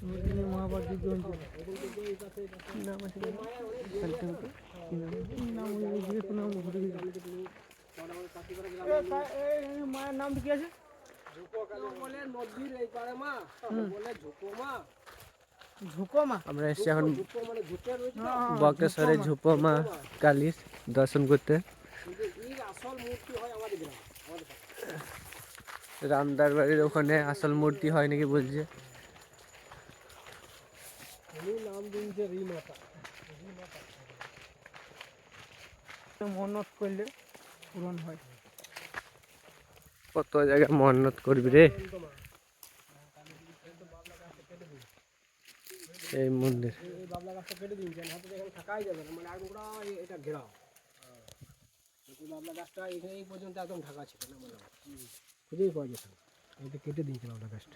মহাভারত যুদ্ধ হয়েছিল। কি নাম আছে মায়ের নাম কি আছে? আমরা এসছি এখন বক্রেশ্বরের ঝুপমা কালীর দর্শন করতে। রামদার বাড়ির ওখানে আসল মূর্তি হয় নাকি বলছে। মন্নত করলে পূরণ হয়। কত জায়গায় মন্নত করবি রে। এই মন্দির বাবলা গাছটা কেটে দিন, হাতে এখানে থাকাই যাবে না, মানে একদম পুরো এটা ঘেরাও। বাবলা গাছটা এই পর্যন্ত একদম ঢাকা ছিল না, মানে খুঁজেই পাওয়া যেত না। এটা কেটে দিয়েছে বাবলা গাছটা।